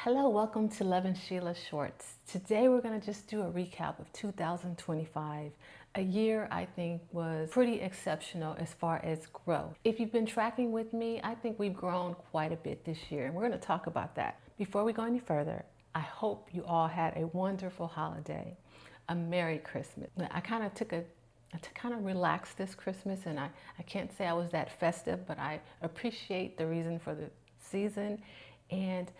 Hello, welcome to Lovin Sheila Shorts. Today we're going to just do a recap of 2025. A year I think was pretty exceptional as far as growth. If you've been tracking with me, I think we've grown quite a bit this year, and we're going to talk about that. Before we go any further, I hope you all had a wonderful holiday, a Merry Christmas. I kind of took to kind of relax this Christmas, and I can't say I was that festive, but I appreciate the reason for the season, and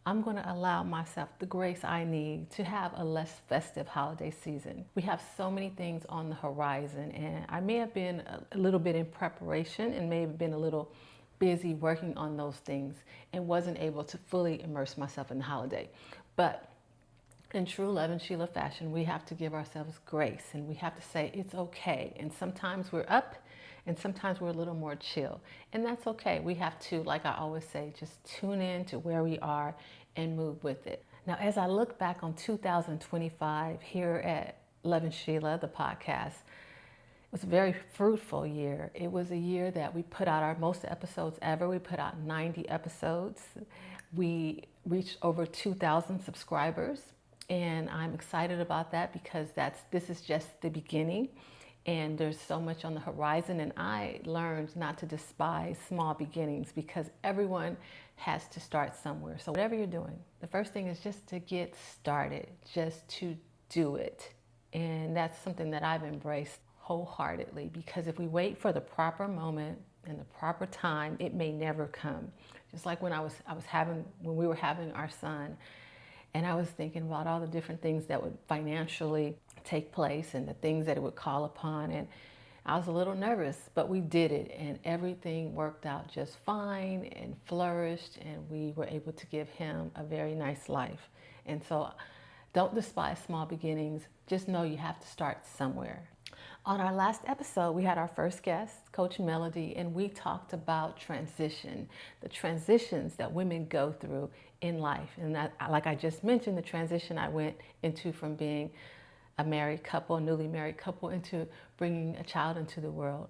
I'm going to allow myself the grace I need to have a less festive holiday season. We have so many things on the horizon, and I may have been a little bit in preparation and may have been a little busy working on those things and wasn't able to fully immerse myself in the holiday. But in true Lovin Sheila fashion, we have to give ourselves grace, and we have to say it's okay. And sometimes we're up and sometimes we're a little more chill, and that's okay. We have to, like I always say, just tune in to where we are and move with it. Now, as I look back on 2025 here at Lovin Sheila, the podcast, it was a very fruitful year. It was a year that we put out our most episodes ever. We put out 90 episodes. We reached over 2,000 subscribers, and I'm excited about that because this is just the beginning. And there's so much on the horizon, and I learned not to despise small beginnings because everyone has to start somewhere. So whatever you're doing, the first thing is just to get started, just to do it. And that's something that I've embraced wholeheartedly, because if we wait for the proper moment and the proper time, it may never come. Just like when when we were having our son, and I was thinking about all the different things that would financially take place and the things that it would call upon. And I was a little nervous, but we did it, and everything worked out just fine and flourished, and we were able to give him a very nice life. And so don't despise small beginnings. Just know you have to start somewhere. On our last episode, we had our first guest, Coach Melody, and we talked about transition, the transitions that women go through in life. And that, like I just mentioned, the transition I went into from being a married couple, a newly married couple, into bringing a child into the world.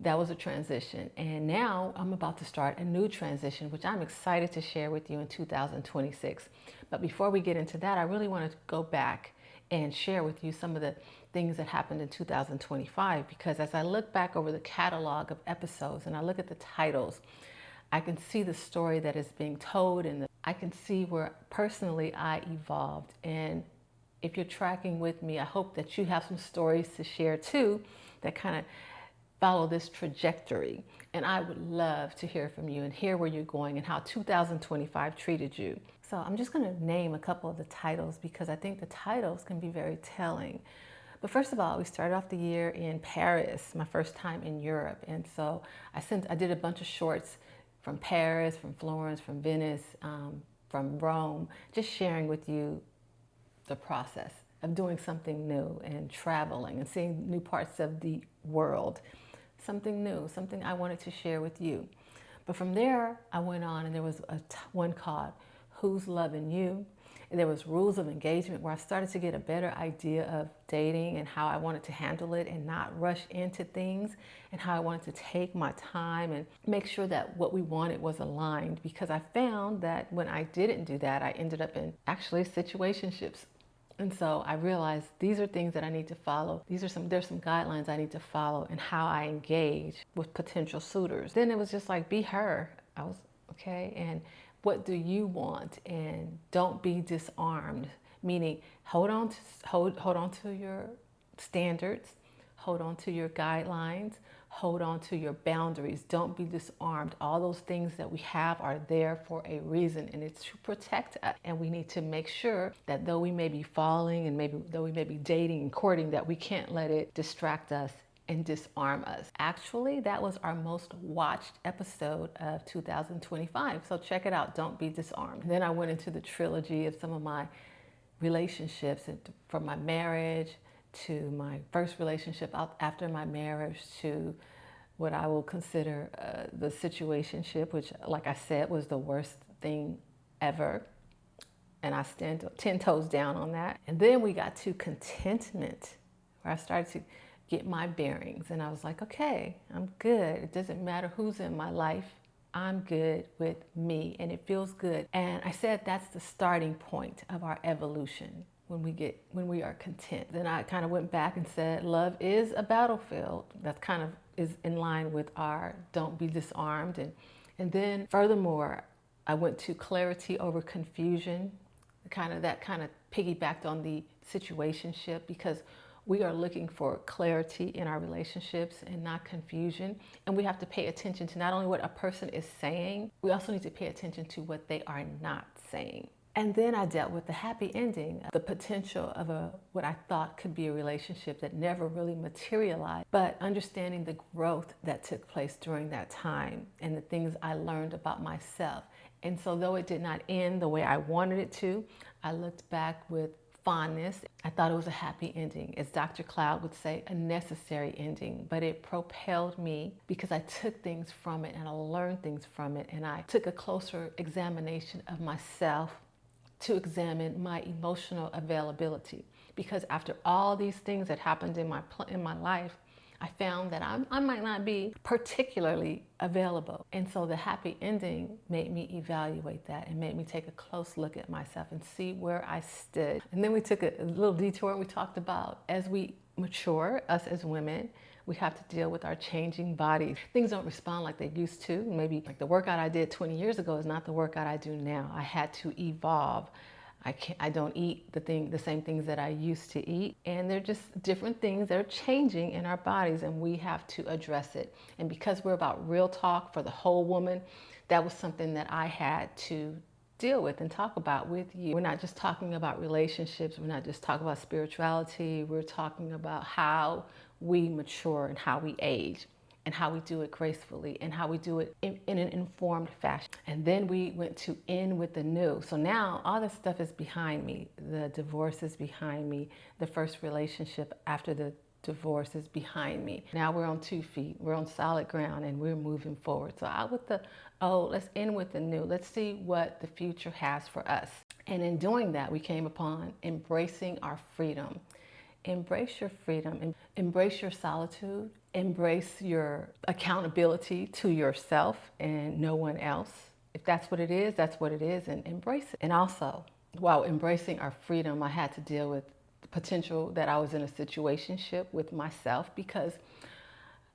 That was a transition. And now I'm about to start a new transition, which I'm excited to share with you in 2026. But before we get into that, I really want to go back and share with you some of the things that happened in 2025, because as I look back over the catalog of episodes and I look at the titles, I can see the story that is being told, and I can see where personally I evolved. And if you're tracking with me, I hope that you have some stories to share too that kind of follow this trajectory. And I would love to hear from you and hear where you're going and how 2025 treated you. So I'm just going to name a couple of the titles because I think the titles can be very telling. But first of all, we started off the year in Paris, my first time in Europe. And so I did a bunch of shorts from Paris, from Florence, from Venice, from Rome, just sharing with you the process of doing something new and traveling and seeing new parts of the world. Something new, something I wanted to share with you. But from there, I went on, and there was one called Who's Loving You? And there was Rules of Engagement, where I started to get a better idea of dating and how I wanted to handle it and not rush into things, and how I wanted to take my time and make sure that what we wanted was aligned, because I found that when I didn't do that, I ended up in actually situationships. And so I realized these are things that I need to follow. There's some guidelines I need to follow in how I engage with potential suitors. Then it was just like, be her. I was okay. And what do you want? And don't be disarmed. Meaning, hold on to your standards, hold on to your guidelines, hold on to your boundaries. Don't be disarmed. All those things that we have are there for a reason, and it's to protect us. And we need to make sure that though we may be falling and though we may be dating and courting, that we can't let it distract us and disarm us. Actually, that was our most watched episode of 2025. So check it out, Don't Be Disarmed. And then I went into the trilogy of some of my relationships, from my marriage to my first relationship after my marriage, to what I will consider the situationship, which, like I said, was the worst thing ever. And I stand 10 toes down on that. And then we got to Contentment, where I started to get my bearings. And I was like, okay, I'm good. It doesn't matter who's in my life. I'm good with me and it feels good. And I said that's the starting point of our evolution when we are content. Then I kind of went back and said love is a battlefield. That kind of is in line with our don't be disarmed. And then furthermore, I went to clarity over confusion. That kind of piggybacked on the situationship, because we are looking for clarity in our relationships and not confusion. And we have to pay attention to not only what a person is saying, we also need to pay attention to what they are not saying. And then I dealt with the happy ending, the potential of what I thought could be a relationship that never really materialized, but understanding the growth that took place during that time and the things I learned about myself. And so though it did not end the way I wanted it to, I looked back with fondness. I thought it was a happy ending. As Dr. Cloud would say, a necessary ending, but it propelled me because I took things from it and I learned things from it, and I took a closer examination of myself to examine my emotional availability. Because after all these things that happened in my life, I found that I might not be particularly available. And so the happy ending made me evaluate that and made me take a close look at myself and see where I stood. And then we took a little detour and we talked about, as we mature, us as women, we have to deal with our changing bodies. Things don't respond like they used to. Maybe like the workout I did 20 years ago is not the workout I do now. I had to evolve. I don't eat the same things that I used to eat. And they're just different things that are changing in our bodies, and we have to address it. And because we're about real talk for the whole woman, that was something that I had to deal with and talk about with you. We're not just talking about relationships. We're not just talking about spirituality. We're talking about how we mature and how we age, and how we do it gracefully, and how we do it in an informed fashion. And then we went to end with the new. So now all this stuff is behind me. The divorce is behind me. The first relationship after the divorce is behind me. Now we're on 2 feet. We're on solid ground and we're moving forward. So out with the old, let's end with the new. Let's see what the future has for us. And in doing that, we came upon embracing our freedom. Embrace your freedom, embrace your solitude, embrace your accountability to yourself and no one else. If that's what it is, that's what it is, and embrace it. And also, while embracing our freedom, I had to deal with the potential that I was in a situationship with myself, because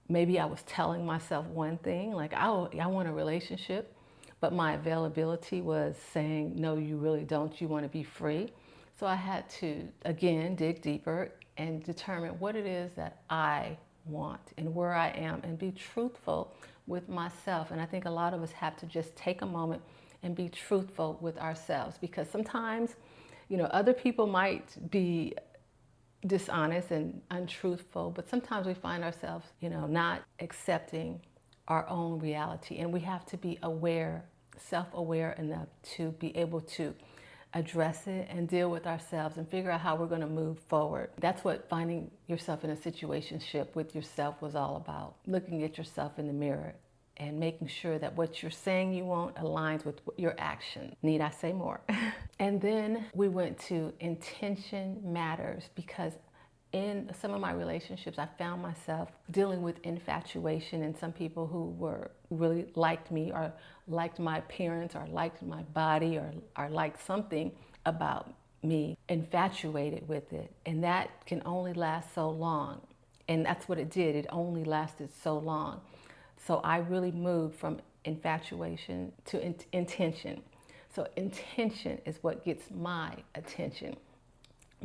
maybe I was telling myself one thing, like, oh, I want a relationship, but my availability was saying, no, you really don't. You want to be free. So I had to, again, dig deeper and determine what it is that I want and where I am, and be truthful with myself. And I think a lot of us have to just take a moment and be truthful with ourselves, because sometimes, other people might be dishonest and untruthful, but sometimes we find ourselves, not accepting our own reality. And we have to be aware, self-aware enough to be able to address it and deal with ourselves and figure out how we're going to move forward. That's what finding yourself in a situationship with yourself was all about. Looking at yourself in the mirror and making sure that what you're saying you want aligns with your action. Need I say more? And then we went to intention matters, because in some of my relationships, I found myself dealing with infatuation, and some people who really liked me, or liked my appearance, or liked my body, or liked something about me, infatuated with it. And that can only last so long. And that's what it did. It only lasted so long. So I really moved from infatuation to intention. So intention is what gets my attention,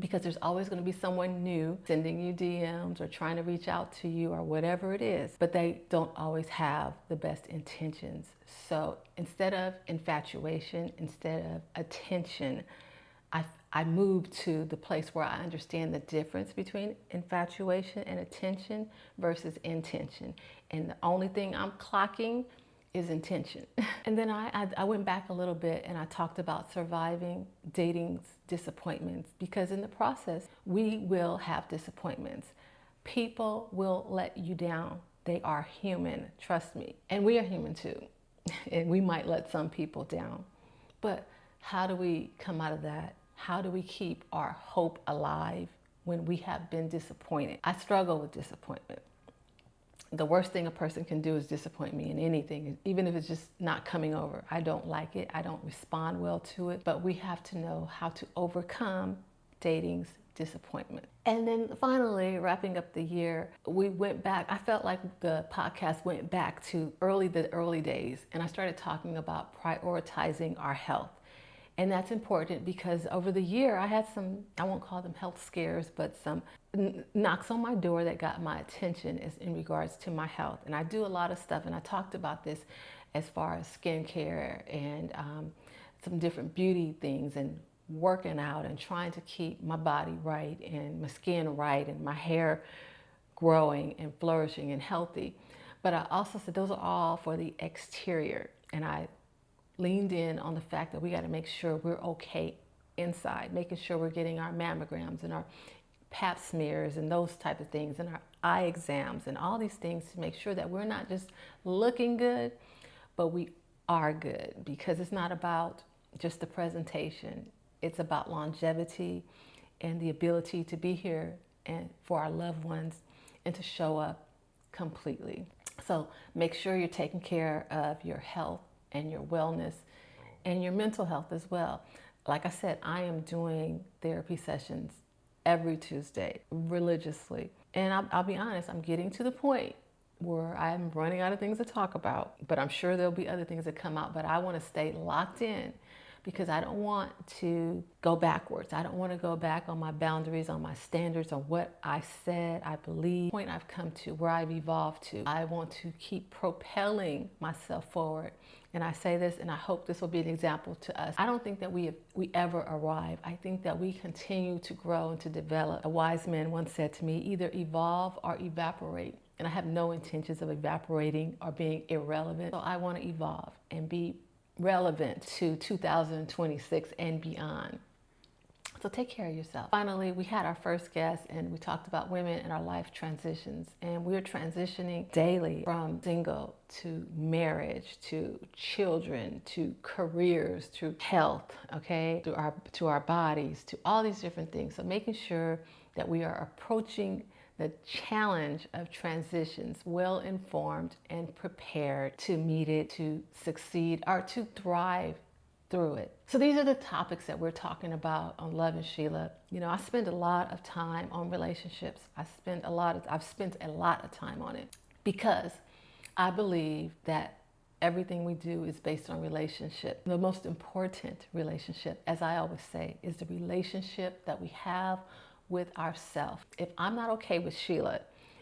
because there's always going to be someone new sending you DMs or trying to reach out to you or whatever it is, but they don't always have the best intentions. So instead of infatuation, instead of attention, I moved to the place where I understand the difference between infatuation and attention versus intention. And the only thing I'm clocking is intention. And then I went back a little bit and I talked about surviving dating's disappointments, because in the process, we will have disappointments. People will let you down. They are human, trust me. And we are human too. And we might let some people down. But how do we come out of that? How do we keep our hope alive when we have been disappointed? I struggle with disappointment. The worst thing a person can do is disappoint me in anything, even if it's just not coming over. I don't like it. I don't respond well to it. But we have to know how to overcome dating's disappointment. And then finally, wrapping up the year, we went back. I felt like the podcast went back to the early days, and I started talking about prioritizing our health. And that's important because over the year, I had some, I won't call them health scares, but some knocks on my door that got my attention in regards to my health. And I do a lot of stuff, and I talked about this as far as skincare and some different beauty things and working out and trying to keep my body right and my skin right and my hair growing and flourishing and healthy. But I also said those are all for the exterior. And I leaned in on the fact that we got to make sure we're okay inside, making sure we're getting our mammograms and our pap smears and those type of things and our eye exams and all these things to make sure that we're not just looking good, but we are good, because it's not about just the presentation. It's about longevity and the ability to be here and for our loved ones and to show up completely. So make sure you're taking care of your health and your wellness and your mental health as well. Like I said, I am doing therapy sessions every Tuesday religiously. And I'll be honest, I'm getting to the point where I'm running out of things to talk about, but I'm sure there'll be other things that come out. But I want to stay locked in because I don't want to go backwards. I don't want to go back on my boundaries, on my standards, on what I said, I believe, the point I've come to, where I've evolved to. I want to keep propelling myself forward. And I say this, and I hope this will be an example to us. I don't think that we ever arrive. I think that we continue to grow and to develop. A wise man once said to me, either evolve or evaporate. And I have no intentions of evaporating or being irrelevant. So I want to evolve and be relevant to 2026 and beyond. So take care of yourself. Finally, we had our first guest and we talked about women and our life transitions. And we're transitioning daily from single to marriage, to children, to careers, to health, okay, to our bodies, to all these different things. So making sure that we are approaching the challenge of transitions well informed and prepared to meet it, to succeed, or to thrive through it. So these are the topics that we're talking about on Lovin Sheila. You know, I spend a lot of time on relationships. I've spent a lot of time on it because I believe that everything we do is based on relationship. The most important relationship, as I always say, is the relationship that we have with ourselves. If I'm not okay with Sheila,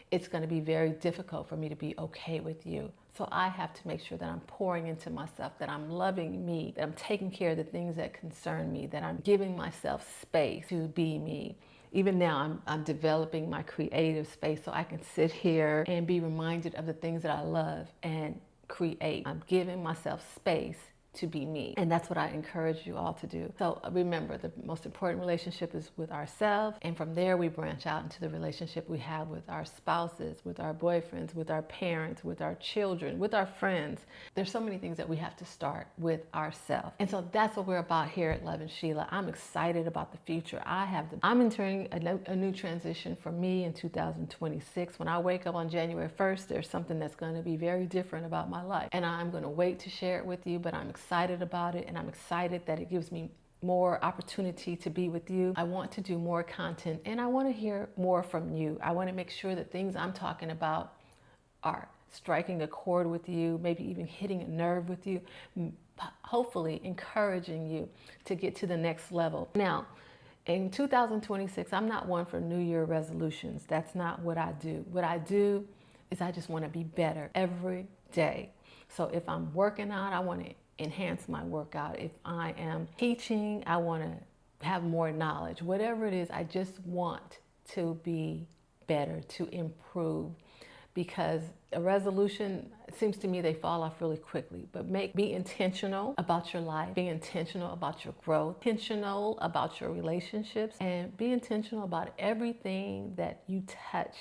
it's going to be very difficult for me to be okay with you. So I have to make sure that I'm pouring into myself, that I'm loving me, that I'm taking care of the things that concern me, that I'm giving myself space to be me. Even now, I'm developing my creative space so I can sit here and be reminded of the things that I love and create. I'm giving myself space to be me. And that's what I encourage you all to do. So remember, the most important relationship is with ourselves. And from there, we branch out into the relationship we have with our spouses, with our boyfriends, with our parents, with our children, with our friends. There's so many things that we have to start with ourselves. And so that's what we're about here at Lovin Sheila. I'm excited about the future. I'm entering a new transition for me in 2026. When I wake up on January 1st, there's something that's going to be very different about my life. And I'm going to wait to share it with you, but I'm excited about it, and I'm excited that it gives me more opportunity to be with you. I want to do more content, and I want to hear more from you. I want to make sure that things I'm talking about are striking a chord with you, maybe even hitting a nerve with you, hopefully encouraging you to get to the next level. Now, in 2026, I'm not one for New Year resolutions. That's not what I do. What I do is I just want to be better every day. So if I'm working out, I want to enhance my workout. If I am teaching, I want to have more knowledge. Whatever it is, I just want to be better, to improve, because a resolution, it seems to me they fall off really quickly. But be intentional about your life, be intentional about your growth, intentional about your relationships, and be intentional about everything that you touch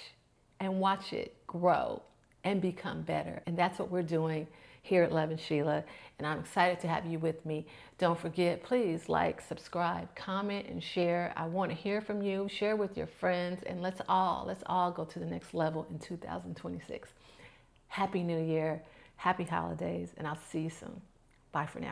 and watch it grow and become better. And that's what we're doing here at Lovin Sheila, and I'm excited to have you with me. Don't forget, please like, subscribe, comment, and share. I want to hear from you. Share with your friends, and let's all go to the next level in 2026. Happy New Year, happy holidays, and I'll see you soon. Bye for now.